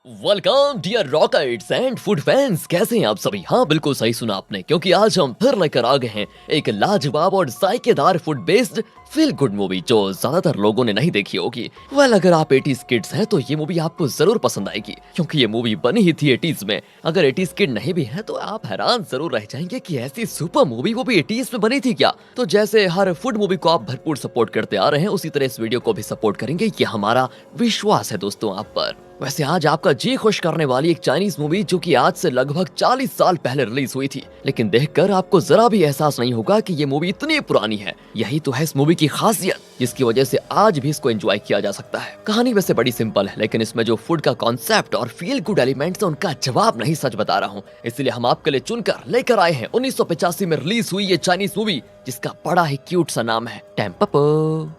Welcome dear rockets and food fans, कैसे हैं आप सभी। हाँ, बिल्कुल सही सुना आपने, क्योंकि आज हम फिर लेकर आ गए हैं एक लाजवाब और जायकेदार food based feel good movie जो ज्यादातर लोगों ने नहीं देखी होगी। अगर आप 80s किड्स हैं तो ये मूवी आपको जरूर पसंद आएगी, क्योंकि ये मूवी बनी ही थी 80s में। अगर 80s किड नहीं भी है तो आप हैरान जरूर रह जाएंगे कि ऐसी सुपर मूवी वो भी 80s में बनी थी क्या। तो जैसे हर फूड मूवी को आप भरपूर सपोर्ट करते आ रहे हैं, उसी तरह इस वीडियो को भी सपोर्ट करेंगे, ये हमारा विश्वास है दोस्तों आप पर। वैसे आज आपका जी खुश करने वाली एक चाइनीज मूवी जो कि आज से लगभग 40 साल पहले रिलीज हुई थी, लेकिन देखकर आपको जरा भी एहसास नहीं होगा कि ये मूवी इतनी पुरानी है। यही तो है इस मूवी की खासियत, जिसकी वजह से आज भी इसको एंजॉय किया जा सकता है। कहानी वैसे बड़ी सिंपल है, लेकिन इसमें जो फूड का कॉन्सेप्ट और फील गुड एलिमेंट्स है उनका जवाब नहीं, सच बता रहा हूँ। इसलिए हम आपके लिए चुनकर लेकर आए हैं 1985 में रिलीज हुई ये चाइनीज मूवी, जिसका बड़ा ही क्यूट सा नाम है टेम्पो।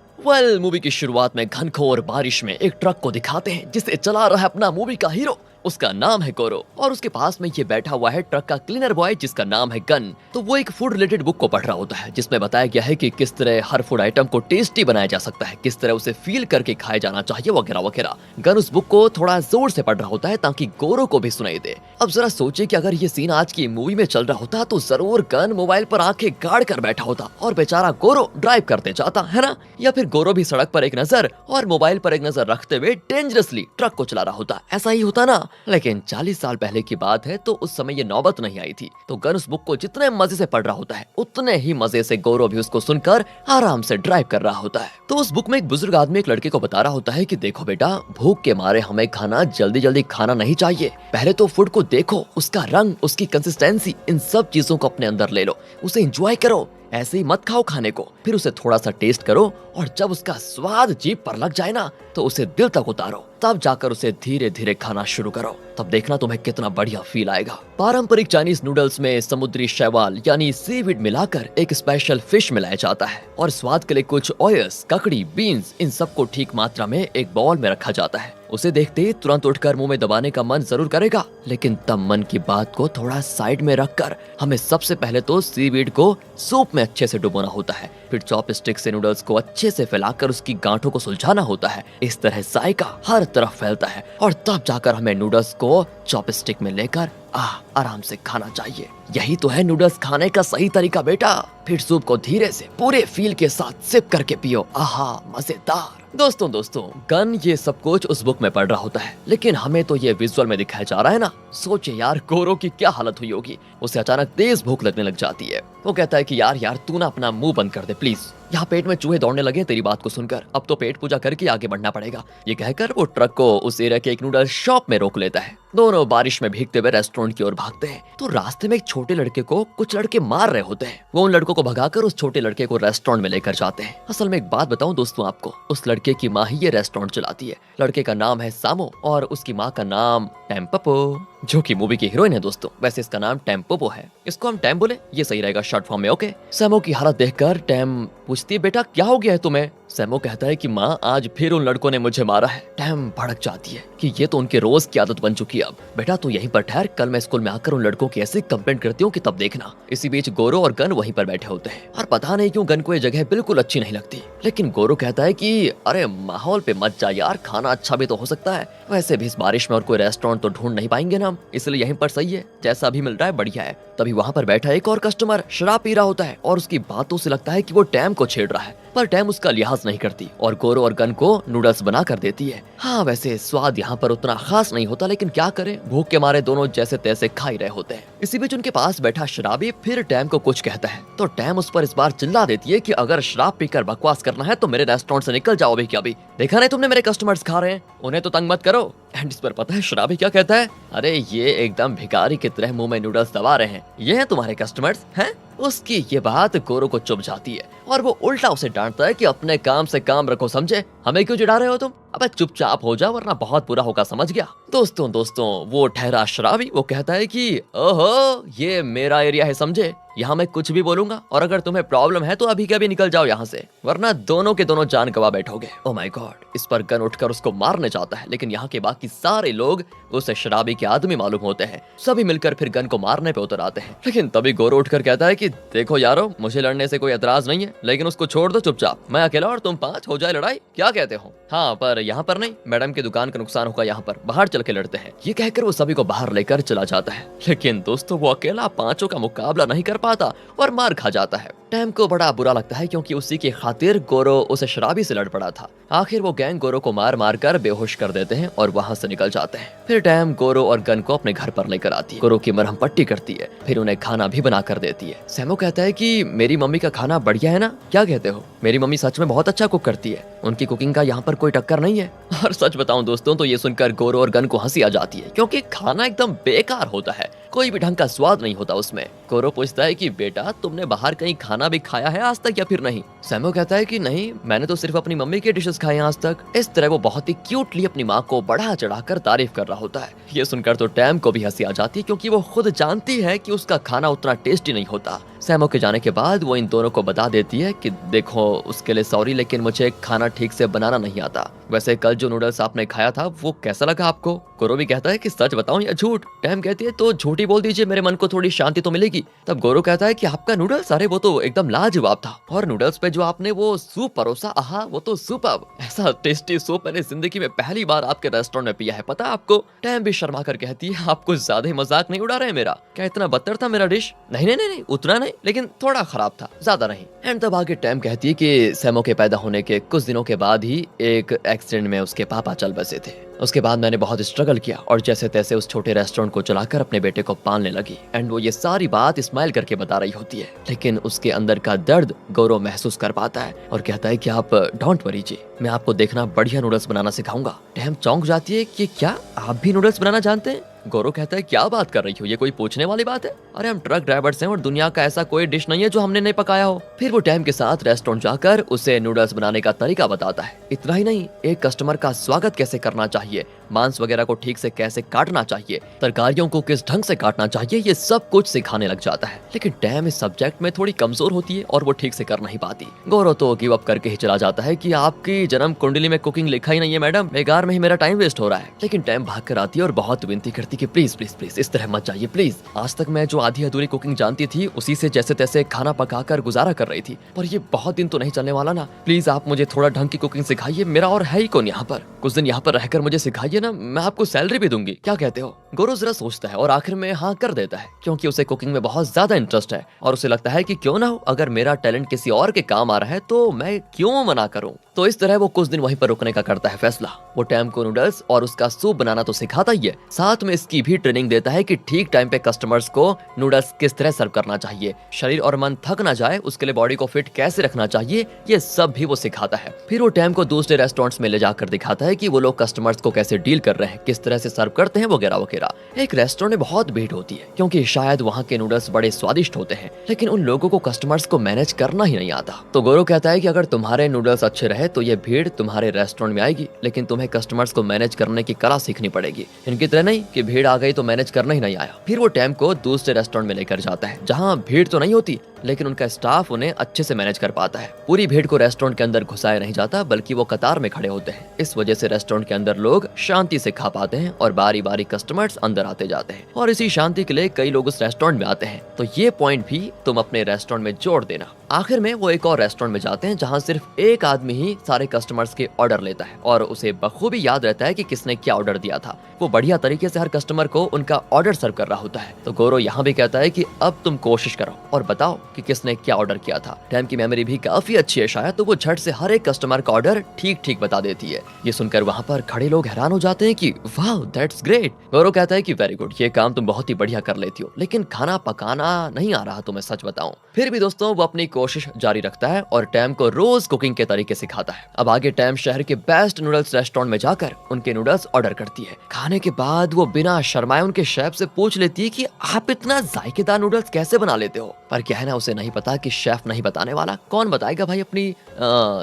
मूवी की शुरुआत में घनघोर बारिश में एक ट्रक को दिखाते हैं जिसे चला रहा है अपना मूवी का हीरो। उसका नाम है गोरो और उसके पास में ये बैठा हुआ है ट्रक का क्लीनर बॉय जिसका नाम है गन। तो वो एक फूड रिलेटेड बुक को पढ़ रहा होता है, जिसमें बताया गया है कि किस तरह हर फूड आइटम को टेस्टी बनाया जा सकता है, किस तरह उसे फील करके खाया जाना चाहिए, वगैरह वगैरह। गन उस बुक को थोड़ा जोर से पढ़ रहा होता है ताकि गोरो को भी सुनाई दे। अब जरा सोचिए कि अगर ये सीन आज की मूवी में चल रहा होता तो जरूर गन मोबाइल पर आंखें गाड़ कर बैठा होता और बेचारा गोरो ड्राइव करते जाता, है ना। या फिर गोरो भी सड़क पर एक नजर और मोबाइल पर एक नजर रखते हुए डेंजरसली ट्रक को चला रहा होता। ऐसा ही होता ना। लेकिन 40 साल पहले की बात है तो उस समय ये नौबत नहीं आई थी। तो गन उस बुक को जितने मजे से पढ़ रहा होता है, उतने ही मजे से गोरो भी उसको सुनकर आराम से ड्राइव कर रहा होता है। तो उस बुक में एक बुजुर्ग आदमी एक लड़के को बता रहा होता है कि देखो बेटा, भूख के मारे हमें खाना जल्दी जल्दी खाना नहीं चाहिए। पहले तो फूड को देखो, उसका रंग, उसकी कंसिस्टेंसी, इन सब चीजों को अपने अंदर ले लो, उसे एंजॉय करो। ऐसे ही मत खाओ खाने को, फिर उसे थोड़ा सा टेस्ट करो और जब उसका स्वाद जीभ पर लग जाए ना, तो उसे दिल तक उतारो, तब जाकर उसे धीरे धीरे खाना शुरू करो। तब देखना तुम्हें कितना बढ़िया फील आएगा। पारंपरिक चाइनीज नूडल्स में समुद्री शैवाल यानी सीवीड मिलाकर एक स्पेशल फिश मिलाया जाता है और स्वाद के लिए कुछ ऑयल्स, ककड़ी, बीन्स, इन सबको ठीक मात्रा में एक बाउल में रखा जाता है। उसे देखते ही तुरंत उठकर मुंह में दबाने का मन जरूर करेगा, लेकिन तब मन की बात को थोड़ा साइड में रखकर हमें सबसे पहले तो सीवीड को सूप में अच्छे से डुबोना होता है, फिर चॉपस्टिक से नूडल्स को अच्छे से फैलाकर उसकी गांठों को सुलझाना होता है। इस तरह जायका हर तरफ फैलता है और तब जाकर हमें नूडल्स को चॉपस्टिक में लेकर आराम से खाना चाहिए। यही तो है नूडल्स खाने का सही तरीका बेटा। फिर सूप को धीरे से पूरे फील के साथ सिप करके पियो, आहा मजेदार। दोस्तों गन ये सब कुछ उस बुक में पढ़ रहा होता है, लेकिन हमें तो ये विजुअल में दिखाया जा रहा है ना। सोचे यार गोरो की क्या हालत हुई होगी। उसे अचानक तेज भूख लगने लग जाती है। वो कहता है कि यार तू ना अपना मुंह बंद कर दे प्लीज, यहाँ पेट में चूहे दौड़ने लगे तेरी बात को सुनकर। अब तो पेट पूजा करके आगे बढ़ना पड़ेगा। ये कहकर वो ट्रक को उस एरिया के एक नूडल शॉप में रोक लेता है। दोनों बारिश में भीगते हुए रेस्टोरेंट की ओर भागते हैं। तो रास्ते में एक छोटे लड़के को कुछ लड़के मार रहे होते हैं। वो उन लड़कों को भगाकर उस छोटे लड़के को रेस्टोरेंट में लेकर जाते हैं। असल में एक बात बताऊं दोस्तों आपको, उस लड़के की माँ ही ये रेस्टोरेंट चलाती है। लड़के का नाम है सामो और उसकी माँ का नाम टेम्पो, जो कि मूवी की हीरोइन है दोस्तों। वैसे इसका नाम टेम्पोपो है, इसको हम टैम बोले, ये सही रहेगा शॉर्ट फॉर्म में। ओके। सैमो की हालत देखकर टैम पूछती है बेटा क्या हो गया है तुम्हें। सैमो कहता है कि माँ आज फिर उन लड़कों ने मुझे मारा है। टैम भड़क जाती है कि ये तो उनके रोज की आदत बन चुकी है। अब बेटा तू यहीं पर ठहर, कल मैं स्कूल में आकर उन लड़कों की ऐसी कंप्लेंट करती हूँ कि तब देखना। इसी बीच गोरो और गन वहीं पर बैठे होते हैं और पता नहीं क्यों गन को ये जगह बिल्कुल अच्छी नहीं लगती। लेकिन गोरो कहता है कि अरे माहौल पे मत जा यार, खाना अच्छा भी तो हो सकता है। वैसे भी इस बारिश में और कोई रेस्टोरेंट तो ढूंढ नहीं पाएंगे ना हम, इसलिए यहीं पर सही है, जैसा भी मिल रहा है बढ़िया है। तभी वहाँ पर बैठा एक और कस्टमर शराब पी रहा होता है और उसकी बातों से लगता है कि वो टैम को छेड़ रहा है, पर टैम उसका लिहाज नहीं करती और गोरो और गन को नूडल्स बना कर देती है। हाँ वैसे स्वाद यहाँ पर उतना खास नहीं होता, लेकिन क्या करें, भूख के मारे दोनों जैसे तैसे खा ही रहे होते हैं। इसी बीच उनके पास बैठा शराबी फिर टैम को कुछ कहता है, तो टैम उस पर इस बार चिल्ला देती है कि अगर शराब पीकर बकवास करना है तो मेरे रेस्टोरेंट से निकल जाओ। अभी क्या अभी देखा नहीं तुमने मेरे कस्टमर्स खा रहे हैं, उन्हें तो तंग मत करो। एंड इस पर पता है शराबी क्या कहता है, अरे ये एकदम भिखारी की तरह मुंह में नूडल्स दबा रहे हैं, ये हैं तुम्हारे कस्टमर्स हैं। उसकी ये बात गोरो को चुभ जाती है और वो उल्टा उसे डांटता है कि अपने काम से काम रखो समझे, हमें क्यों चिढ़ा रहे हो तुम, अबे चुपचाप हो जा वरना बहुत बुरा होगा, समझ गया। दोस्तों वो ठहरा शराबी वो कहता है कि ओहो ये मेरा एरिया है समझे, यहाँ मैं कुछ भी बोलूंगा और अगर तुम्हें प्रॉब्लम है तो अभी के अभी निकल जाओ यहाँ से, वरना दोनों के दोनों जान गवा बैठोगे। ओ माय गॉड, इस पर गन उठकर उसको मारने जाता है, लेकिन यहाँ के बाकी सारे लोग उसे शराबी के आदमी मालूम होते हैं। सभी मिलकर फिर गन को मारने पे उतर आते हैं, लेकिन तभी गोरो उठकर कहता है कि देखो यारो, मुझे लड़ने से कोई एतराज नहीं है, लेकिन उसको छोड़ दो चुपचाप, मैं अकेला और तुम 5 हो जाए लड़ाई, क्या कहते हो? हाँ, पर यहाँ पर नहीं, मैडम की दुकान का नुकसान होगा, यहाँ पर बाहर चल के लड़ते हैं। ये कहकर वो सभी को बाहर लेकर चला जाता है, लेकिन दोस्तों वो अकेला 5 का मुकाबला नहीं कर पाता और मार खा जाता है। टैम को बड़ा बुरा लगता है क्योंकि उसी की खातिर गोरो उस शराबी से लड़ पड़ा था। आखिर वो गैंग गोरो को मार मार कर बेहोश कर देते हैं और वहाँ से निकल जाते हैं। फिर टैम गोरो और गन को अपने घर पर लेकर आती है, गोरो की मरहम पट्टी करती है, फिर उन्हें खाना भी बना कर देती है। सैमो कहता है कि मेरी मम्मी का खाना बढ़िया है ना, क्या कहते हो? मेरी मम्मी सच में बहुत अच्छा कुक करती है, उनकी कुकिंग का यहाँ पर कोई टक्कर नहीं है। और सच बताऊं दोस्तों तो ये सुनकर गोरो और गन को हंसी आ जाती है, क्योंकि खाना एकदम बेकार होता है, कोई भी ढंग का स्वाद नहीं होता उसमें। गोरो पूछता है कि बेटा तुमने बाहर कहीं खाना भी खाया है आज तक या फिर नहीं? सैमो कहता है कि नहीं, मैंने तो सिर्फ अपनी मम्मी के डिशेस खाए हैं आज तक। इस तरह वो बहुत ही क्यूटली अपनी माँ को बढ़ा चढ़ाकर तारीफ कर रहा होता है। ये सुनकर तो टैम को भी हंसी आ जाती है, क्योंकि वो खुद जानती है कि उसका खाना उतना टेस्टी नहीं होता। सैमो के जाने के बाद वो इन दोनों को बता देती है कि देखो उसके लिए सॉरी, लेकिन मुझे खाना ठीक से बनाना नहीं आता। वैसे कल जो नूडल्स आपने खाया था वो कैसा लगा आपको? गोरो भी कहता है कि सच बताऊं या झूठ? टैम कहती है तो झूठी बोल दीजिए, मेरे मन को थोड़ी शांति तो मिलेगी। तब गोरो कहता है कि आपका नूडल्स, अरे वो तो एकदम लाजवाब था, और नूडल्स पे जो आपने वो सूप परोसा, आहा वो तो सुपर्ब, ऐसा टेस्टी सूप मैंने जिंदगी में पहली बार आपके रेस्टोरेंट में पिया है, पता आपको? टैम भी शर्मा कर कहती है आप कुछ ज्यादा ही मजाक नहीं उड़ा रहे मेरा? क्या इतना बदतर था मेरा डिश? नहीं नहीं नहीं, उतना नहीं, लेकिन थोड़ा खराब था, ज्यादा नहीं। एंड तब आगे टैम कहती है कि सैमो के पैदा होने के कुछ दिनों के बाद ही एक एक्सीडेंट में उसके पापा चल बसे थे। उसके बाद मैंने बहुत स्ट्रगल किया और जैसे तैसे उस छोटे रेस्टोरेंट को चलाकर अपने बेटे को पालने लगी। एंड वो ये सारी बात स्माइल करके बता रही होती है, लेकिन उसके अंदर का दर्द गौरव महसूस कर पाता है और कहता है कि आप डोंट वरी जी, मैं आपको देखना बढ़िया नूडल्स बनाना सिखाऊंगा। टैम चौंक जाती है कि क्या आप भी नूडल्स बनाना जानते हैं? गौरव कहता है क्या बात कर रही हो, ये कोई पूछने वाली बात है? अरे हम ट्रक ड्राइवर्स हैं और दुनिया का ऐसा कोई डिश नहीं है जो हमने नहीं पकाया हो। फिर वो टैम के साथ रेस्टोरेंट जाकर उसे नूडल्स बनाने का तरीका बताता है। इतना ही नहीं, एक कस्टमर का स्वागत कैसे करना चाहिए, मांस वगैरह को ठीक से कैसे काटना चाहिए, तरकारियों को किस ढंग से काटना चाहिए, ये सब कुछ सिखाने लग जाता है। लेकिन टैम इस सब्जेक्ट में थोड़ी कमजोर होती है और वो ठीक से कर नहीं पाती। गौरव तो गिव अप करके ही चला जाता है कि आपकी जन्म कुंडली में कुकिंग लिखा ही नहीं है मैडम, बेकार में ही मेरा टाइम वेस्ट हो रहा है। लेकिन टैम भाग कर आती है और बहुत विनती करती कि प्लीज प्लीज प्लीज इस तरह मत जाइए प्लीज। आज तक मैं जो आधी अधूरी कुकिंग जानती थी उसी से जैसे तैसे खाना पकाकर गुजारा कर रही थी, पर ये बहुत दिन तो नहीं चलने वाला ना। प्लीज आप मुझे थोड़ा ढंग की कुकिंग सिखाइए, मेरा और है ही कौन यहाँ पर, कुछ दिन यहाँ पर रहकर मुझे सिखाइए ना, मैं आपको सैलरी भी दूंगी, क्या कहते हो? गौरव जरा सोचता है और आखिर में हाँ कर देता है, क्योंकि उसे कुकिंग में बहुत ज्यादा इंटरेस्ट है और उसे लगता है कि क्यों ना हो, अगर मेरा टैलेंट किसी और के काम आ रहा है तो मैं क्यों मना करूं। तो इस तरह वो कुछ दिन वहीं पर रुकने का करता है फैसला। वो टैम को नूडल्स और उसका सूप बनाना तो सिखाता ही है, साथ में इसकी भी ट्रेनिंग देता है कि ठीक टाइम पे कस्टमर्स को नूडल्स किस तरह सर्व करना चाहिए, शरीर और मन थक ना जाए उसके लिए बॉडी को फिट कैसे रखना चाहिए, ये सब भी वो सिखाता है। फिर वो टैम को दूसरे रेस्टोरेंट्स में ले जाकर दिखाता है कि वो लोग कस्टमर्स को कैसे डील कर रहे हैं, किस तरह से सर्व करते हैं वगैरह वगैरह। एक रेस्टोरेंट में बहुत भीड़ होती है क्योंकि शायद वहाँ के नूडल्स बड़े स्वादिष्ट होते हैं, लेकिन उन लोगों को कस्टमर्स को मैनेज करना ही नहीं आता। तो गौरव कहता है कि अगर तुम्हारे नूडल्स अच्छे रहे तो ये भीड़ तुम्हारे रेस्टोरेंट में आएगी, लेकिन तुम्हें कस्टमर्स को मैनेज करने की कला सीखनी पड़ेगी। इनकी तरह नहीं कि भीड़ आ गई तो मैनेज करना ही नहीं आया। फिर वो टैम को दूसरे रेस्टोरेंट में लेकर जाता है जहाँ भीड़ तो नहीं होती, लेकिन उनका स्टाफ उन्हें अच्छे से मैनेज कर पाता है। पूरी भीड़ को रेस्टोरेंट के अंदर घुसाया नहीं जाता, बल्कि वो कतार में खड़े होते हैं। इस वजह से रेस्टोरेंट के अंदर लोग शांति से खा पाते हैं और बारी बारी कस्टमर्स अंदर आते जाते हैं, और इसी शांति के लिए कई लोग उस रेस्टोरेंट में आते हैं। तो ये पॉइंट भी तुम अपने रेस्टोरेंट में जोड़ देना। आखिर में वो एक और रेस्टोरेंट में जाते हैं जहाँ सिर्फ एक आदमी ही सारे कस्टमर्स के ऑर्डर लेता है और उसे बखूबी याद रहता है कि किसने क्या ऑर्डर दिया था। वो बढ़िया तरीके से हर कस्टमर को उनका ऑर्डर सर्व कर रहा होता है। तो गौरव यहाँ भी कहता है कि अब तुम कोशिश करो और बताओ कि किसने क्या ऑर्डर किया था। टैम की मेमोरी भी काफी अच्छी है शायद, तो वो झट से हर एक कस्टमर का ऑर्डर ठीक ठीक बता देती है। ये सुनकर वहाँ पर खड़े लोग हैरान हो जाते हैं कि वाह दैट्स ग्रेट। गौरव कहता है कि वेरी गुड, ये काम तुम बहुत ही बढ़िया कर लेती हो, लेकिन खाना पकाना नहीं आ रहा तुम्हें, सच बताऊं। फिर भी दोस्तों वो अपनी कोशिश जारी रखता है और टैम को रोज कुकिंग के तरीके सिखाता है। जाता है। अब आगे टैम शहर के बेस्ट नूडल्स रेस्टोरेंट में जाकर उनके नूडल्स ऑर्डर करती है। खाने के बाद वो बिना शर्माए उनके शेफ से पूछ लेती है कि आप इतना जायकेदार नूडल्स कैसे बना लेते हो। पर क्या है ना, उसे नहीं पता कि शेफ नहीं बताने वाला, कौन बताएगा भाई अपनी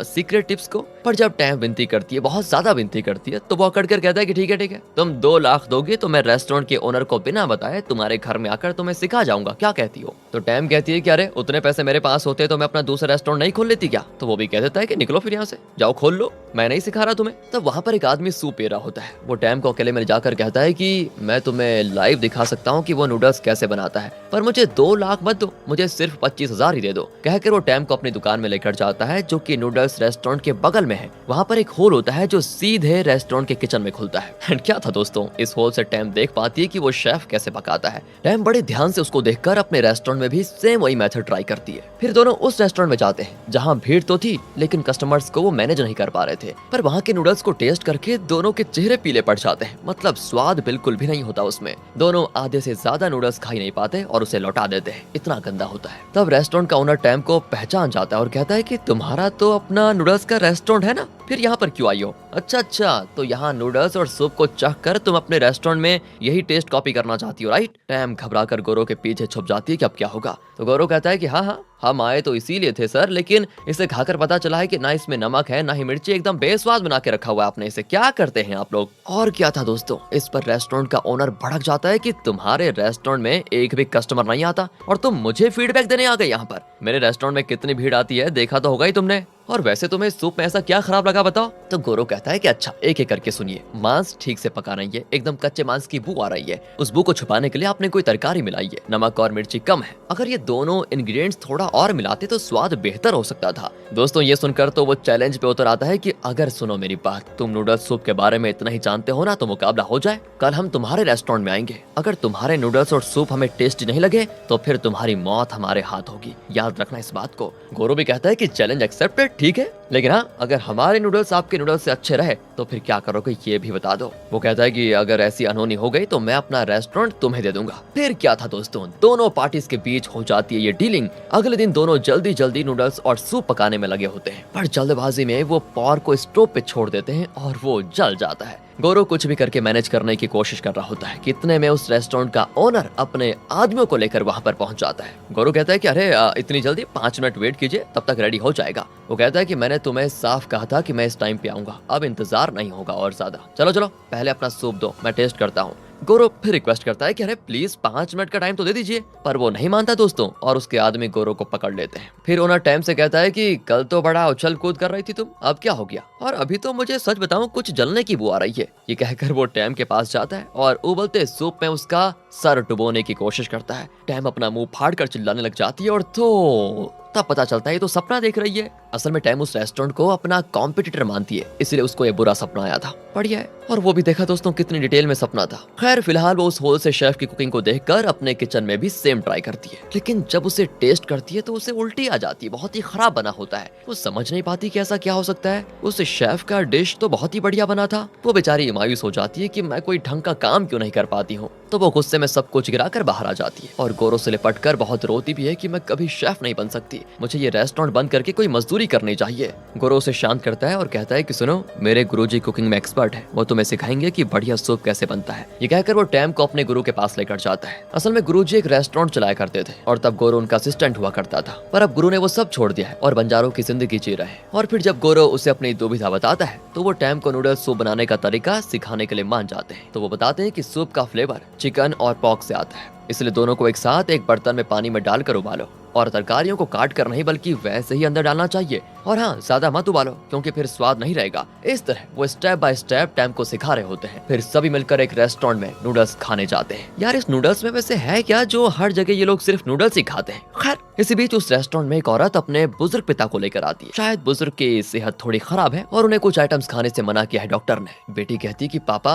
सीक्रेट टिप्स को। पर जब टैम विनती करती है, बहुत ज्यादा विनती करती है, तो वो अकड़ कर कहता है कि ठीक है, तुम 2 लाख दोगे तो मैं रेस्टोरेंट के ओनर को बिना बताए तुम्हारे घर में आकर तुम्हें सिखा जाऊंगा, क्या कहती हो। तो टैम कहती है कि अरे उतने पैसे मेरे पास होते तो मैं अपना दूसरा रेस्टोरेंट नहीं खोल लेती क्या। तो वो भी कह देता है कि निकलो फिर यहाँ से, जाओ खोल लो, मैं नहीं सिखा रहा तुम्हें। तब वहाँ पर एक आदमी सूप पी रहा होता है। वो टैम को अकेले में जाकर कहता है कि मैं तुम्हें लाइव दिखा सकता हूँ कि वो नूडल्स कैसे बनाता है, पर मुझे 2 लाख मत दो, मुझे सिर्फ 25,000 ही दे दो। कहकर वो टैम को अपनी दुकान में लेकर जाता है जो कि नूडल्स रेस्टोरेंट के बगल में है। वहाँ पर एक होल होता है जो सीधे रेस्टोरेंट के किचन में खुलता है। एंड क्या था दोस्तों, इस होल से टैम देख पाती है कि वो शेफ कैसे पकाता है। टैम बड़े ध्यान से उसको देखकर अपने रेस्टोरेंट में भी सेम वही मेथड ट्राई करती है। फिर दोनों उस रेस्टोरेंट में जाते हैं जहाँ भीड़ तो थी लेकिन कस्टमर्स को वो मैनेज नहीं कर पा रहे थे। पर वहाँ के नूडल्स को टेस्ट करके दोनों के चेहरे पीले पड़ जाते हैं, मतलब स्वाद बिल्कुल भी नहीं होता उसमें। दोनों आधे से ज्यादा नूडल्स खा ही नहीं पाते और उसे लौटा देते हैं, इतना गंदा होता है। तब रेस्टोरेंट का ओनर टैम को पहचान जाता है और कहता है कि तुम्हारा तो अपना नूडल्स का रेस्टोरेंट है ना, फिर यहाँ पर क्यों आई हो। अच्छा, तो यहाँ नूडल्स और सूप को चख कर तुम अपने रेस्टोरेंट में यही टेस्ट कॉपी करना चाहती हो, राइट। टैम घबराकर गौरव के पीछे छुप जाती है कि अब क्या होगा। तो गौरव कहता है कि हाँ, हम आए तो इसीलिए थे सर, लेकिन इसे खाकर पता चला है कि ना इसमें नमक है ना ही मिर्ची, एकदम बेस्वाद बना के रखा हुआ है आपने, इसे क्या करते हैं आप लोग। और क्या था दोस्तों, इस पर रेस्टोरेंट का ओनर भड़क जाता है कि तुम्हारे रेस्टोरेंट में एक भी कस्टमर नहीं आता और तुम मुझे फीडबैक देने आ गए यहाँ पर। मेरे रेस्टोरेंट में कितनी भीड़ आती है देखा तो होगा ही तुमने, और वैसे तुम्हें सूप में ऐसा क्या खराब लगा बताओ। तो गौरव कहता है कि अच्छा, एक एक करके सुनिए, मांस ठीक से पका नहीं है, एकदम कच्चे मांस की बू आ रही है, उस बू को छुपाने के लिए आपने कोई तरकारी मिलाई है, नमक और मिर्ची कम है, अगर ये दोनों इंग्रेडिएंट्स थोड़ा और मिलाते तो स्वाद बेहतर हो सकता था। दोस्तों ये सुनकर तो वो चैलेंज पे उतर आता है कि अगर सुनो मेरी बात, तुम नूडल्स सूप के बारे में इतना ही जानते हो ना तो मुकाबला हो जाए, कल हम तुम्हारे रेस्टोरेंट में आएंगे, अगर तुम्हारे नूडल्स और सूप हमें टेस्टी नहीं लगे तो फिर तुम्हारी मौत हमारे हाथ होगी, याद रखना इस बात को। गौरव भी कहता है कि चैलेंज एक्सेप्टेड, ठीक है, लेकिन हाँ, अगर हमारे नूडल्स आपके नूडल्स से अच्छे रहे तो फिर क्या करोगे ये भी बता दो। वो कहता है कि अगर ऐसी अनहोनी हो गई तो मैं अपना रेस्टोरेंट तुम्हें दे दूंगा। फिर क्या था दोस्तों, दोनों पार्टीज के बीच हो जाती है ये डीलिंग। अगले दिन दोनों जल्दी नूडल्स और सूप पकाने में लगे होते हैं, पर जल्दबाजी में वो पॉर को स्टोव पे छोड़ देते हैं और वो जल जाता है। गौरव कुछ भी करके मैनेज करने की कोशिश कर रहा होता है, कितने में उस रेस्टोरेंट का ओनर अपने आदमियों को लेकर वहां पर पहुंच जाता है। गौरव कहता है कि अरे इतनी जल्दी, 5 मिनट वेट कीजिए, तब तक रेडी हो जाएगा। वो कहता है कि मैंने तुम्हें साफ कहा था कि मैं इस टाइम पे आऊंगा, अब इंतजार नहीं होगा और ज्यादा, चलो पहले अपना सूप दो, मैं टेस्ट करता हूँ। गौरव फिर रिक्वेस्ट करता है कि अरे प्लीज 5 मिनट का टाइम तो दे दीजिए, पर वो नहीं मानता दोस्तों, और उसके आदमी गौरव को पकड़ लेते हैं। फिर ओनर टाइम से कहता है कि कल तो बड़ा उछल कूद कर रही थी तुम, अब क्या हो गया, और अभी तो मुझे सच बताऊं कुछ जलने की बू आ रही है। ये कहकर वो टैम के पास जाता है और उबलते सूप में उसका सर डुबोने की कोशिश करता है। टैम अपना मुंह फाड़ कर चिल्लाने लग जाती है और तो तब पता चलता है ये तो सपना देख रही है। असल में टैम उस रेस्टोरेंट को अपना कॉम्पिटिटर मानती है, इसलिए उसको ये बुरा सपना आया था। बढ़िया है, और वो भी देखा दोस्तों कितनी डिटेल में सपना था। खैर फिलहाल वो उस होल से शेफ की कुकिंग को देखकर अपने किचन में भी सेम ट्राई करती है, लेकिन जब उसे टेस्ट करती है तो उसे उल्टी आ जाती है, बहुत ही खराब बना होता है। वो समझ नहीं पाती कि ऐसा क्या हो सकता है, उस शेफ का डिश तो बहुत ही बढ़िया बना था। वो बेचारी मायूस हो जाती है कि मैं कोई ढंग का काम क्यों नहीं कर पाती हूँ। तो वो गुस्से में सब कुछ गिराकर बाहर आ जाती है और गौरव से लिपट कर बहुत रोती भी है कि मैं कभी शेफ नहीं बन सकती, मुझे ये रेस्टोरेंट बंद करके कोई मजदूरी करनी चाहिए। गौरव उसे शांत करता है और कहता है कि सुनो, मेरे गुरुजी कुकिंग में एक्सपर्ट है, वो तुम्हें सिखाएंगे कि बढ़िया सूप कैसे बनता है। ये कहकर वो टैम को अपने गुरु के पास लेकर जाता है। असल में गुरुजी एक रेस्टोरेंट चलाया करते थे और तब गौरव उनका असिस्टेंट हुआ करता था, पर अब गुरु ने वो सब छोड़ दिया है और बंजारों की जिंदगी जी रहे हैं। और फिर जब गौरव उसे अपनी दुविधा बताता है तो वो टैम को नूडल्स सूप बनाने का तरीका सिखाने के लिए मान जाते हैं। तो वो बताते हैं कि सूप का फ्लेवर चिकन और पॉर्क से आता है, इसलिए दोनों को एक साथ एक बर्तन में पानी में डालकर उबालो और तरकारियों को काट कर नहीं बल्कि वैसे ही अंदर डालना चाहिए, और हाँ ज्यादा मत उबालो क्योंकि फिर स्वाद नहीं रहेगा। इस तरह वो स्टेप बाय स्टेप टैम को सिखा रहे होते हैं। फिर सभी मिलकर एक रेस्टोरेंट में नूडल्स खाने जाते हैं। यार इस नूडल्स में वैसे है क्या जो हर जगह ये लोग सिर्फ नूडल्स ही खाते हैं। खैर इसी बीच उस रेस्टोरेंट में एक औरत अपने बुजुर्ग पिता को लेकर आती है। शायद बुजुर्ग की सेहत थोड़ी खराब है और उन्हें कुछ आइटम्स खाने से मना किया है डॉक्टर ने। बेटी कहती कि पापा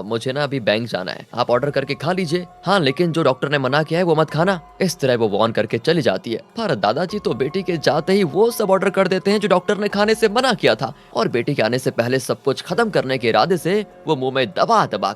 मुझे ना अभी बैंक जाना है, आप ऑर्डर करके खा लीजिए। हाँ लेकिन जो डॉक्टर ने मना किया है वो मत खाना। इस तरह वो वॉर्न करके चली जाती है, पर दादाजी तो बेटी के जाते ही वो सब ऑर्डर कर देते हैं जो डॉक्टर ने खाने से मना किया था, और बेटी के आने से पहले सब कुछ खत्म करने के इरादे से वो मुंह में दबा दबा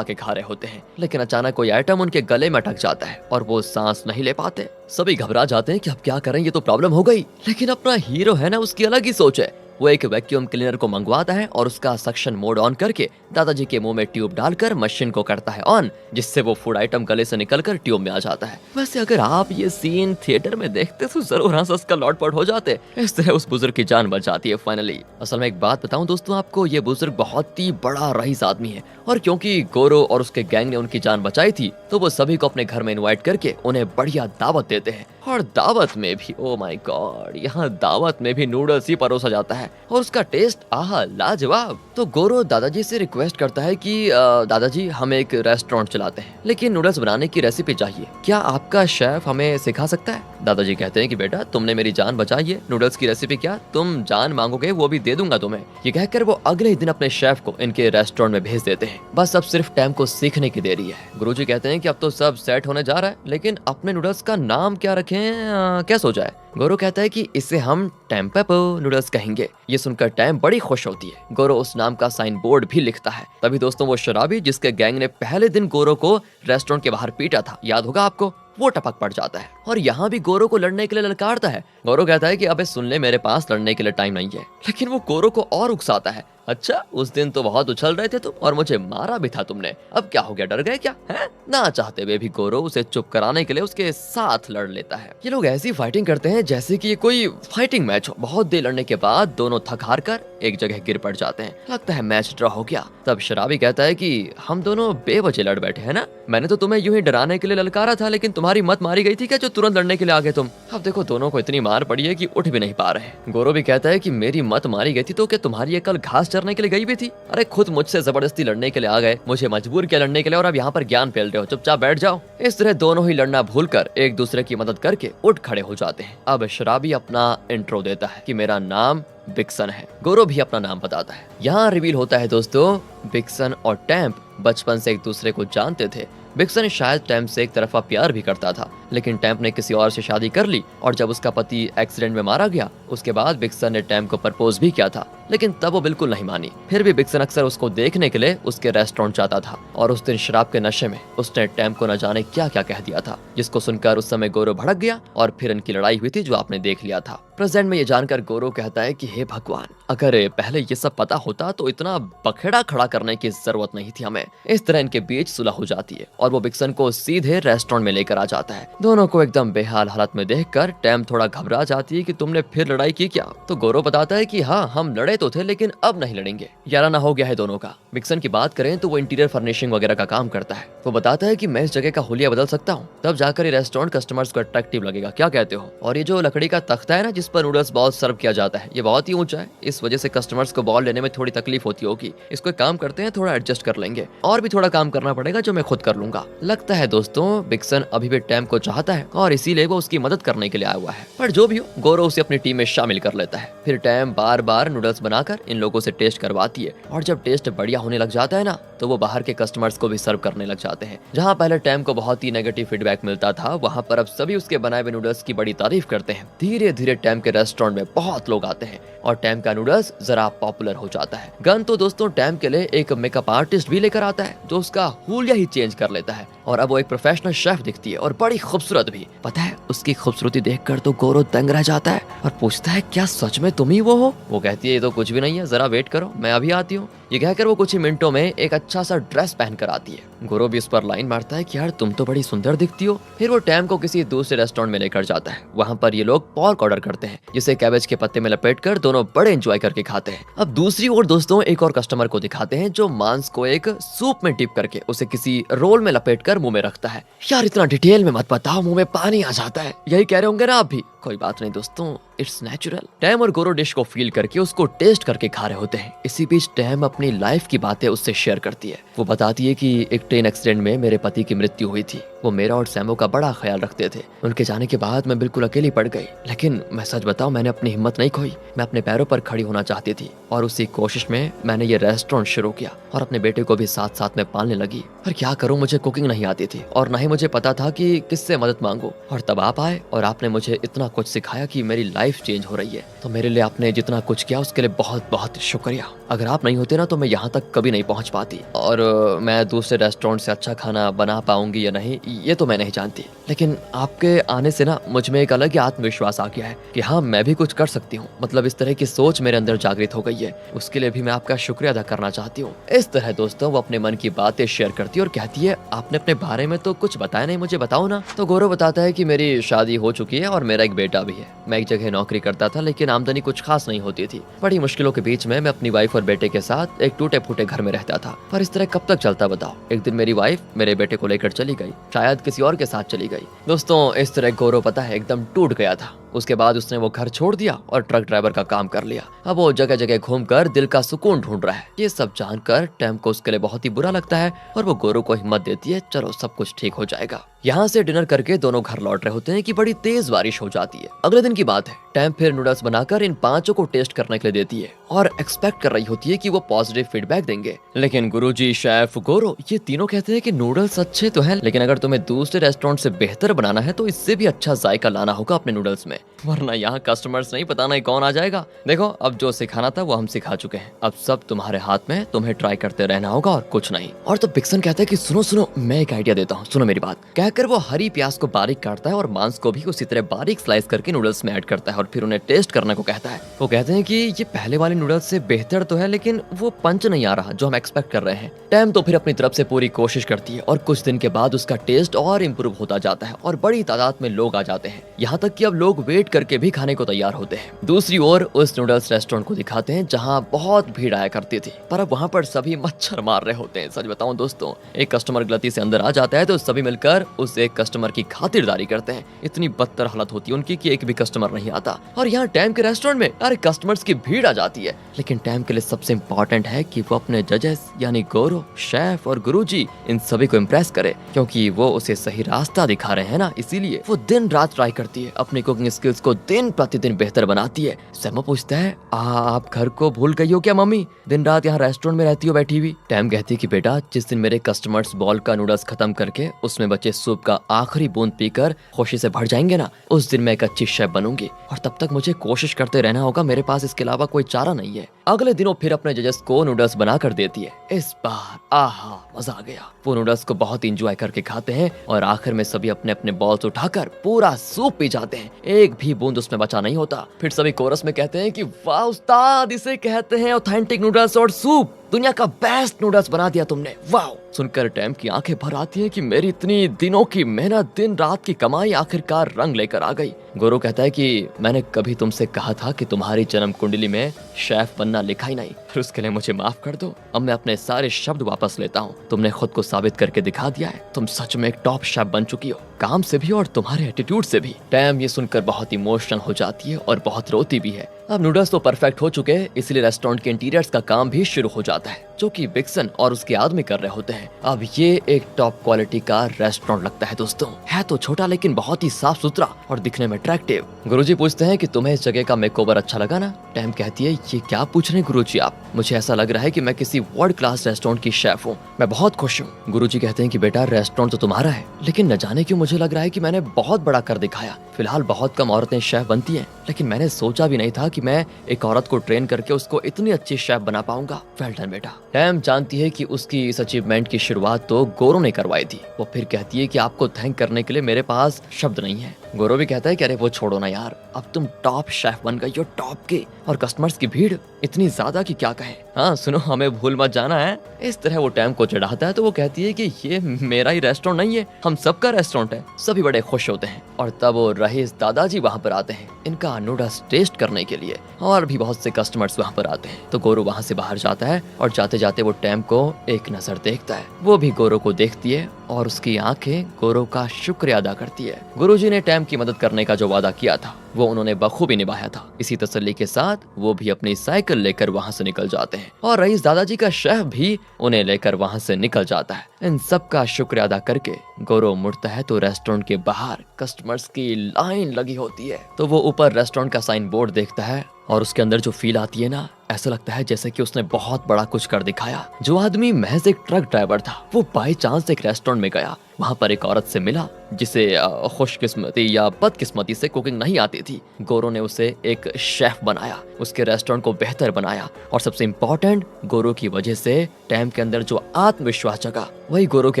के खा रहे होते हैं। लेकिन अचानक कोई आइटम उनके गले में अटक जाता है और वो सांस नहीं ले पाते। सभी घबरा जाते हैं कि अब क्या करें, ये तो प्रॉब्लम हो गई। लेकिन अपना हीरो है ना, उसकी अलग ही सोच है। वो एक वैक्यूम क्लीनर को मंगवाता है और उसका सक्शन मोड ऑन करके दादाजी के मुंह में ट्यूब डालकर मशीन को करता है ऑन, जिससे वो फूड आइटम गले से निकलकर ट्यूब में आ जाता है। वैसे अगर आप ये सीन थिएटर में देखते तो जरूर हंस का लौटपट हो जाते। इस तरह उस बुजुर्ग की जान बच जाती है फाइनली। असल में एक बात बताऊं दोस्तों आपको, ये बुजुर्ग बहुत ही बड़ा रईस आदमी है और क्योंकि गोरो और उसके गैंग ने उनकी जान बचाई थी तो वो सभी को अपने घर में इनवाइट करके उन्हें बढ़िया दावत देते हैं। और दावत में भी ओ माय गॉड, यहाँ दावत में भी नूडल्स ही परोसा जाता है और उसका टेस्ट आहा लाजवाब। तो गोरो दादाजी से रिक्वेस्ट करता है कि दादाजी हम एक रेस्टोरेंट चलाते हैं लेकिन नूडल्स बनाने की रेसिपी चाहिए, क्या आपका शेफ हमें सिखा सकता है? दादाजी कहते हैं कि बेटा तुमने मेरी जान बचाई है, नूडल्स की रेसिपी क्या, तुम जान मांगोगे वो भी दे दूंगा तुम्हें। ये कहकर वो अगले ही दिन अपने शेफ को इनके रेस्टोरेंट में भेज देते हैं। बस अब सिर्फ टैम को सीखने की देरी है। गुरुजी कहते हैं कि अब तो सब सेट होने जा रहा है लेकिन अपने नूडल्स का नाम क्या रखें, क्या सोचा है? गोरो कहता है कि इसे हम टेम्पेपो नूडल्स कहेंगे। ये सुनकर टैम बड़ी खुश होती है। गोरो उस नाम का साइन बोर्ड भी लिखता है। तभी दोस्तों वो शराबी जिसके गैंग ने पहले दिन गोरो को रेस्टोरेंट के बाहर पीटा था, याद होगा आपको, वो टपक पड़ जाता है और यहाँ भी गोरो को लड़ने के लिए ललकारता है। गोरो कहता है कि अबे सुन ले, मेरे पास लड़ने के लिए टाइम नहीं है। लेकिन वो गोरो को और उकसाता है, अच्छा उस दिन तो बहुत उछल रहे थे तुम और मुझे मारा भी था तुमने, अब क्या हो गया, डर गए क्या? है ना चाहते हुए भी गोरो उसे चुप कराने के लिए उसके साथ लड़ लेता है। ये लोग ऐसी फाइटिंग करते हैं जैसे कि ये कोई फाइटिंग मैच हो। बहुत देर लड़ने के बाद दोनों थक हार कर एक जगह गिर पड़ जाते हैं। लगता है मैच ड्रॉ हो गया। तब शराबी कहता है कि हम दोनों बेवजह लड़ बैठे हैं ना, मैंने तो तुम्हें यूं ही डराने के लिए ललकारा था लेकिन तुम्हारी मत मारी गई थी क्या जो तुरंत लड़ने के लिए आ गए तुम? अब देखो दोनों को इतनी मार पड़ी है कि उठ भी नहीं पा रहे। गोरो भी कहता है कि मेरी मत मारी गई थी तो क्या तुम्हारी ये कल घास चरने के लिए गई भी थी? अरे खुद मुझसे जबरदस्ती लड़ने के लिए आ गए, मुझे मजबूर किया लड़ने के लिए और अब यहाँ पर ज्ञान फैल रहे हो, चुपचाप बैठ जाओ। इस तरह दोनों ही लड़ना भूलकर एक दूसरे की मदद करके उठ खड़े हो जाते हैं। अब शराबी अपना इंट्रो देता है कि मेरा नाम बिक्सन है। गोरो भी अपना नाम बताता है। यहाँ रिवील होता है दोस्तों बिक्सन और टैम्प बचपन से एक दूसरे को जानते थे। बिक्सन शायद टैम्प से एक तरफा प्यार भी करता था लेकिन टैम्प ने किसी और से शादी कर ली और जब उसका पति एक्सीडेंट में मारा गया उसके बाद बिक्सन ने टैम्प को प्रपोज भी किया था लेकिन तब वो बिल्कुल नहीं मानी। फिर भी बिक्सन अक्सर उसको देखने के लिए उसके रेस्टोरेंट जाता था और उस दिन शराब के नशे में उसने टैम्प को न जाने क्या क्या कह दिया था, जिसको सुनकर उस समय गोरो भड़क गया और फिर इनकी लड़ाई हुई थी जो आपने देख लिया था। प्रेजेंट में ये जानकर गोरो कहता है कि हे भगवान, अगर पहले ये सब पता होता तो इतना बखेड़ा खड़ा करने की जरूरत नहीं थी हमें। इस तरह इनके बीच सुलह हो जाती है और वो बिक्सन को सीधे रेस्टोरेंट में लेकर आ जाता है। दोनों को एकदम बेहाल हालत में देखकर टैम्प थोड़ा घबरा जाती है कि तुमने फिर लड़ाई की क्या? तो गोरो बताता है कि हाँ हम लड़े तो थे लेकिन अब नहीं लड़ेंगे, याराना हो गया है दोनों का। बिक्सन की बात करें तो वो इंटीरियर फर्निशिंग वगैरह का काम करता है। वो बताता है कि मैं इस जगह का हुलिया बदल सकता हूँ, तब जाकर ये रेस्टोरेंट कस्टमर्स को अट्रैक्टिव लगेगा, क्या कहते हो? और ये जो लकड़ी का तख्ता है ना जिस पर नूडल्स बॉल सर्व किया जाता है, ये बहुत ही ऊंचा है, इस वजह से कस्टमर्स को बॉल लेने में थोड़ी तकलीफ होती होगी। इसको एक काम करते हैं, थोड़ा एडजस्ट कर लेंगे और भी थोड़ा काम करना पड़ेगा जो मैं खुद कर लूंगा। लगता है दोस्तों बिक्सन अभी भी टैम्प को चाहता है और इसीलिए वो उसकी मदद करने के लिए आया हुआ है। पर जो भी हो गोरो उसे अपनी टीम में शामिल कर लेता है। फिर टैम्प बार बार नूडल्स बनाकर इन लोगों से टेस्ट करवाती है और जब टेस्ट बढ़िया होने लग जाता है ना तो वो बाहर के कस्टमर्स को भी सर्व करने लग जाते हैं। जहाँ पहले टैम्प को बहुत ही नेगेटिव फीडबैक मिलता था वहाँ पर अब सभी उसके बनाए हुए नूडल्स की बड़ी तारीफ करते हैं। धीरे धीरे टैम्प के रेस्टोरेंट में बहुत लोग आते हैं और टैम्प का नूडल्स जरा पॉपुलर हो जाता है। गन तो दोस्तों टैम्प के लिए एक मेकअप आर्टिस्ट भी लेकर आता है जो उसका हुलिया ही चेंज कर लेता है और अब वो एक प्रोफेशनल शेफ दिखती है और बड़ी खूबसूरत भी। पता है उसकी खूबसूरती देखकर तो गोरो दंग रह जाता है और पूछता है क्या सच में तुम ही वो हो? वो कहती है ये तो कुछ भी नहीं है, जरा वेट करो मैं अभी आती हूँ। ये कहकर वो कुछ ही मिनटों में एक अच्छा सा ड्रेस पहन कर आती है। गोरो भी उस पर लाइन मारता है कि यार तुम तो बड़ी सुंदर दिखती हो। फिर वो टैम्प को किसी दूसरे रेस्टोरेंट में लेकर जाता है। वहाँ पर ये लोग पोर्क ऑर्डर करते हैं जिसे कैबेज के पत्ते में लपेट कर दोनों बड़े एंजॉय करके खाते हैं। अब दूसरी ओर दोस्तों एक और कस्टमर को दिखाते हैं जो मांस को एक सूप में डिप करके उसे किसी रोल में लपेट कर मुंह में रखता है। यार इतना डिटेल में मत बताओ, मुंह में पानी आ जाता है। यही कह रहे होंगे ना आप भी? कोई बात नहीं दोस्तों, इट्स नेचुरल। टैम और गोरो डिश को फील करके उसको टेस्ट करके खा रहे होते हैं। इसी बीच टैम अपनी लाइफ की बातें उससे शेयर करती है। वो बताती है कि एक ट्रेन एक्सीडेंट में मेरे पति की मृत्यु हुई थी। वो मेरा और सैमो का बड़ा ख्याल रखते थे। उनके जाने के बाद मैं बिल्कुल अकेली पड़ गई, लेकिन मैं सच बताऊं मैंने अपनी हिम्मत नहीं खोई। मैं अपने पैरों पर खड़ी होना चाहती थी और उसी कोशिश में मैंने ये रेस्टोरेंट शुरू किया और अपने बेटे को भी साथ साथ में पालने लगी। पर क्या करूं, मुझे कुकिंग नहीं आती थी और न ही मुझे पता था कि किससे मदद मांगू। और तब आप आए और आपने मुझे इतना कुछ सिखाया कि मेरी लाइफ लाइफ चेंज हो रही है। तो मेरे लिए आपने जितना कुछ किया उसके लिए बहुत बहुत शुक्रिया। अगर आप नहीं होते ना तो मैं यहाँ तक कभी नहीं पहुँच पाती, और मैं दूसरे रेस्टोरेंट से अच्छा खाना बना पाऊंगी या नहीं ये तो मैं नहीं जानती, लेकिन आपके आने से ना मुझ में एक अलग ही आत्मविश्वास आ गया है कि हाँ मैं भी कुछ कर सकती हूँ। मतलब इस तरह की सोच मेरे अंदर जागृत हो गई है, उसके लिए भी मैं आपका शुक्रिया अदा करना चाहती हूँ। इस तरह दोस्तों वो अपने मन की बातें शेयर करती है और कहती है आपने अपने बारे में तो कुछ बताया नहीं, मुझे बताओ ना। तो गौरव बताता है कि मेरी शादी हो चुकी है और मेरा एक बेटा भी है। मैं एक जगह नौकरी करता था लेकिन आमदनी कुछ खास नहीं होती थी। बड़ी मुश्किलों के बीच में मैं अपनी वाइफ और बेटे के साथ एक टूटे फूटे घर में रहता था, पर इस तरह कब तक चलता बताओ। एक दिन मेरी वाइफ मेरे बेटे को लेकर चली गई, शायद किसी और के साथ चली गई। दोस्तों इस तरह गौरव पता है एकदम टूट गया था। उसके बाद उसने वो घर छोड़ दिया और ट्रक ड्राइवर का काम कर लिया। अब वो जगह जगह घूमकर दिल का सुकून ढूंढ रहा है। ये सब जानकर टैम को उसके लिए बहुत ही बुरा लगता है और वो गौरव को हिम्मत देती है, चलो सब कुछ ठीक हो जाएगा। यहाँ से डिनर करके दोनों घर लौट रहे होते हैं कि बड़ी तेज बारिश हो जाती है। अगले दिन की बात है, टैम फिर नूडल्स बनाकर इन पांचों को टेस्ट करने के लिए देती है और एक्सपेक्ट कर रही होती है कि वो पॉजिटिव फीडबैक देंगे। लेकिन गुरुजी, शेफ, गौरव ये तीनों कहते हैं कि नूडल्स अच्छे तो हैं, लेकिन अगर तुम्हें दूसरे रेस्टोरेंट से बेहतर बनाना है तो इससे भी अच्छा जायका लाना होगा अपने नूडल्स में, वरना यहाँ कस्टमर्स नहीं पता नहीं कौन आ जाएगा। देखो अब जो सिखाना था वो हम सिखा चुके हैं, अब सब तुम्हारे हाथ में, तुम्हें ट्राई करते रहना होगा और कुछ नहीं। और तो बिक्सन कहता है कि सुनो सुनो मैं एक आइडिया देता हूँ, सुनो मेरी बात। कहकर वो हरी प्याज को बारीक काटता है और मांस को भी उसी तरह बारीक स्लाइस करके नूडल्स में ऐड करता है और फिर उन्हें टेस्ट करने को कहता है। वो कहते हैं कि ये पहले वाले नूडल्स से बेहतर तो है लेकिन वो पंच नहीं आ रहा जो हम एक्सपेक्ट कर रहे हैं। टैम तो फिर अपनी तरफ से पूरी कोशिश करती है और कुछ दिन के बाद उसका टेस्ट और इम्प्रूव होता जाता है और बड़ी तादाद में लोग आ जाते हैं, यहाँ तक कि अब लोग वेट करके भी खाने को तैयार होते हैं। दूसरी ओर उस नूडल्स रेस्टोरेंट को दिखाते हैं जहाँ बहुत भीड़ आया करती थी, पर अब वहाँ पर सभी मच्छर मार रहे होते हैं। सच बताऊं दोस्तों, एक कस्टमर गलती से अंदर आ जाता है तो सभी मिलकर उस एक कस्टमर की खातिरदारी करते हैं। इतनी बदतर हालत होती है उनकी कि एक भी कस्टमर नहीं आता। और यहाँ टैम के रेस्टोरेंट में अरे कस्टमर्स की भीड़ आ जाती है, लेकिन टैम के लिए सबसे इम्पोर्टेंट है कि वो अपने जजेस यानी गौरव, शेफ और गुरुजी इन सभी को इम्प्रेस करे, क्योंकि वो उसे सही रास्ता दिखा रहे हैं ना, इसीलिए वो दिन रात ट्राई करती है, अपनी कुकिंग स्किल्स को दिन प्रतिदिन बेहतर बनाती है। सैमो पूछता है आप घर को भूल गई हो क्या मम्मी, दिन रात यहाँ रेस्टोरेंट में रहती हो बैठी हुई। टैम कहती है कि बेटा जिस दिन मेरे कस्टमर्स बॉल का नूडल्स खत्म करके उसमें बचे सूप का आखिरी बूंद पीकर खुशी से भर जाएंगे ना, उस दिन मैं एक अच्छी शेफ बनूंगी और तब तक मुझे कोशिश करते रहना होगा, मेरे पास इसके अलावा कोई चारा नहीं है। अगले दिनों फिर अपने जजेस को नूडल्स बना कर देती है। इस बार आहा मजा आ गया। वो नूडल्स को बहुत इंजॉय करके खाते हैं और आखिर में सभी अपने अपने बॉल्स उठाकर पूरा सूप पी जाते हैं, एक भी बूंद उसमें बचा नहीं होता। फिर सभी कोरस में कहते हैं कि वाह उस्ताद, इसे कहते हैं ऑथेंटिक नूडल्स और सूप, दुनिया का बेस्ट नूडल्स बना दिया तुमने, वाह। सुनकर टैम की आंखें भर आती हैं कि मेरी इतनी दिनों की मेहनत, दिन रात की कमाई आखिरकार रंग लेकर आ गई। गौरव कहता है कि मैंने कभी तुमसे कहा था कि तुम्हारी जन्म कुंडली में शेफ बनना लिखा ही नहीं, फिर उसके लिए मुझे माफ कर दो। अब मैं अपने सारे शब्द वापस लेता हूँ, तुमने खुद को साबित करके दिखा दिया है, तुम सच में एक टॉप शेफ बन चुकी हो, काम से भी और तुम्हारे एटीट्यूड से भी। टैम ये सुनकर बहुत इमोशनल हो जाती है और बहुत रोती भी है। अब नूडल्स तो परफेक्ट हो चुके हैं, इसलिए रेस्टोरेंट के इंटीरियर्स का काम भी शुरू हो जाता है, जो कि बिक्सन और उसके आदमी कर रहे होते हैं। अब ये एक टॉप क्वालिटी का रेस्टोरेंट लगता है दोस्तों, है तो छोटा लेकिन बहुत ही साफ सुथरा और दिखने में अट्रैक्टिव। गुरुजी पूछते हैं कि तुम्हें इस जगह का मेकओवर अच्छा लगा ना। टैम कहती है ये क्या पूछ रहे हैं गुरुजी आप, मुझे ऐसा लग रहा है कि मैं किसी वर्ल्ड क्लास रेस्टोरेंट की शेफ हूँ, मैं बहुत खुश हूँ। गुरुजी कहते हैं कि बेटा रेस्टोरेंट तो तुम्हारा है, लेकिन न जाने क्यों मुझे लग रहा है कि मैंने बहुत बड़ा कर दिखाया। फिलहाल बहुत कम औरतें शेफ बनती हैं, लेकिन मैंने सोचा भी नहीं था कि मैं एक औरत को ट्रेन करके उसको इतनी अच्छी शेफ बना पाऊंगा। वेल डन बेटा। टैम जानती है कि उसकी इस अचीवमेंट की शुरुआत तो गौरव ने करवाई थी। वो फिर कहती है कि आपको थैंक करने के लिए मेरे पास शब्द नहीं है। गौरव भी कहता है कि अरे वो छोड़ो ना यार, अब तुम टॉप शेफ बन गई हो, टॉप के, और कस्टमर्स की भीड़ इतनी ज्यादा कि क्या कहें। हाँ सुनो, हमें भूल मत जाना है। इस तरह वो टैम को चिढ़ाता है तो वो कहती है कि ये मेरा ही रेस्टोरेंट नहीं है, हम सबका रेस्टोरेंट है। सभी बड़े खुश होते हैं और तब वो रईस दादाजी वहाँ पर आते हैं इनका नूडल्स टेस्ट करने के लिए, और भी बहुत से कस्टमर्स वहाँ पर आते हैं। तो गौरव वहाँ से बाहर जाता है और जाते जाते वो टैम को एक नजर देखता है। वो भी गौरव को देखती है और उसकी आंखें गौरव का शुक्रिया अदा करती है। गुरुजी ने टैम की मदद करने का जो वादा किया था वो उन्होंने बखूबी निभाया था। इसी तसल्ली के साथ वो भी अपनी साइकिल लेकर वहाँ से निकल जाते हैं और रईस दादाजी का शेफ भी उन्हें लेकर वहाँ से निकल जाता है। इन सब का शुक्रिया अदा करके गौरव मुड़ता है तो रेस्टोरेंट के बाहर कस्टमर्स की लाइन लगी होती है। तो वो ऊपर रेस्टोरेंट का साइन बोर्ड देखता है और उसके अंदर जो फील आती है ना, ऐसा लगता है जैसे कि उसने बहुत बड़ा कुछ कर दिखाया। जो आदमी महज एक ट्रक ड्राइवर था, वो बाय चांस एक रेस्टोरेंट में गया, वहां पर एक औरत से मिला जिसे खुशकिस्मती या बदकिस्मती से कुकिंग नहीं आती थी। गोरो ने उसे एक शेफ बनाया, उसके रेस्टोरेंट को बेहतर बनाया, और सबसे इम्पोर्टेंट, गोरो की वजह से टैम के अंदर जो आत्मविश्वास जगा, वही गोरो की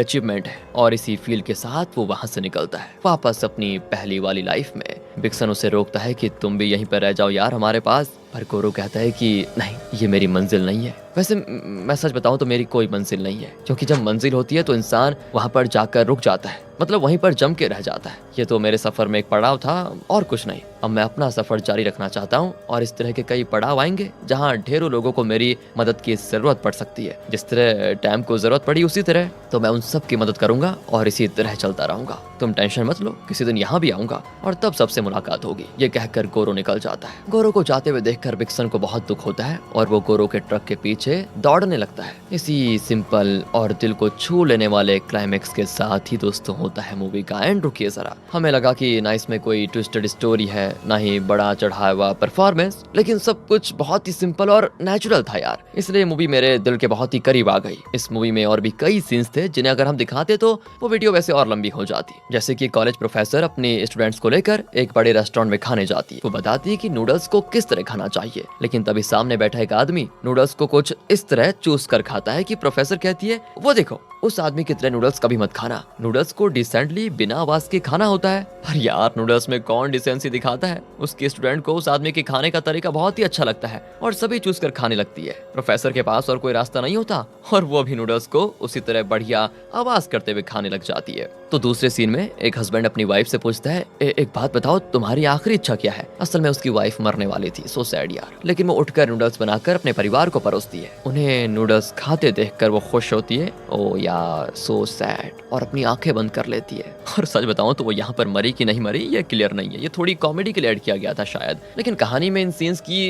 अचीवमेंट है। और इसी फील के साथ वो वहां से निकलता है वापस अपनी पहली वाली लाइफ में। विक्सन उसे रोकता है कि तुम भी यहीं पर रह जाओ यार हमारे पास, पर गोरो कहता है कि नहीं, ये मेरी मंजिल नहीं है। वैसे मैं सच बताऊं तो मेरी कोई मंजिल नहीं है, क्योंकि जब मंजिल होती है तो इंसान वहां पर जाकर रुक जाता है, मतलब वहीं पर जम के रह जाता है। ये तो मेरे सफर में एक पड़ाव था और कुछ नहीं। अब मैं अपना सफर जारी रखना चाहता हूँ, और इस तरह के कई पड़ाव आएंगे जहाँ ढेरों लोगों को मेरी मदद की जरूरत पड़ सकती है। जिस तरह टैम को जरूरत पड़ी उसी तरह तो मैं उन सब की मदद करूंगा और इसी तरह चलता रहूंगा। तुम टेंशन मत लो, किसी दिन यहाँ भी आऊंगा और तब सबसे मुलाकात होगी। ये कहकर गोरो निकल जाता है। गोरो को जाते हुए देखकर विक्सन को बहुत दुख होता है और वो गोरो के ट्रक के पीछे दौड़ने लगता है। इसी सिंपल और दिल को छू लेने वाले क्लाइमेक्स के साथ ही दोस्तों होता है मूवी का एंड। रुकिए जरा, हमें लगा कि ना इसमें कोई ट्विस्टेड स्टोरी है, ना ही बड़ा चढ़ावा हुआ परफॉर्मेंस, लेकिन सब कुछ बहुत ही सिंपल और नेचुरल था यार, इसलिए मूवी मेरे दिल के बहुत ही करीब आ गई। इस मूवी में और भी कई सीन्स थे जिन्हें अगर हम दिखाते तो वो वीडियो वैसे और लंबी हो जाती। जैसे कि कॉलेज प्रोफेसर अपने स्टूडेंट्स को लेकर एक बड़े रेस्टोरेंट में खाने जाती है। वो बताती है कि नूडल्स को किस तरह खाना चाहिए, लेकिन तभी सामने बैठा एक आदमी नूडल्स को कुछ इस तरह चूस कर खाता है कि प्रोफेसर कहती है, वो देखो उस आदमी की तरह नूडल्स कभी मत खाना, नूडल्स को डिसेंटली बिना आवाज के खाना होता है। पर यार नूडल्स में कौन डिसेंसी दिखाता है। उसके स्टूडेंट को उस आदमी के खाने का तरीका बहुत ही अच्छा लगता है और सभी चूस कर खाने लगती है। प्रोफेसर के पास और कोई रास्ता नहीं होता और वो भी नूडल्स को उसी तरह बढ़िया आवाज करते हुए खाने लग जाती है। तो दूसरे सीन में एक हस्बैंड अपनी वाइफ से पूछता है, एक बात बताओ तुम्हारी आखिरी इच्छा क्या है। असल में उसकी वाइफ मरने वाली थी, सो सैड यार, लेकिन वो उठकर नूडल्स बनाकर अपने परिवार को परोसती है। उन्हें नूडल्स खाते देखकर वो खुश होती है, ओ यार सो सैड, और अपनी आंखें बंद कर लेती है। और सच बताऊं तो वो यहाँ पर मरी कि नहीं मरी ये क्लियर नहीं है, ये थोड़ी कॉमेडी के लिए ऐड किया गया था शायद, लेकिन कहानी में इन सीन्स की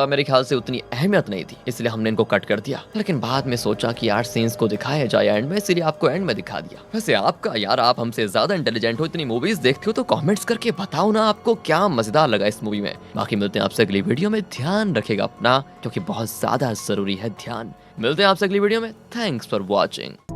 मेरे ख्याल से उतनी अहमियत नहीं थी, इसलिए हमने इनको कट कर दिया। लेकिन बाद में सोचा कि यार सीन्स को दिखाया जाए एंड में, इसलिए आपको एंड में दिखा दिया। वैसे आपका यार, आप हमसे ज्यादा इंटेलिजेंट हो, इतनी मूवीज देखते हो, तो कमेंट्स करके बताओ ना आपको क्या मजेदार लगा इस मूवी में। बाकी मिलते हैं आपसे अगली वीडियो में, ध्यान रखेगा अपना क्योंकि बहुत ज्यादा जरूरी है ध्यान। मिलते हैं आपसे अगली वीडियो में, थैंक्स फॉर वॉचिंग।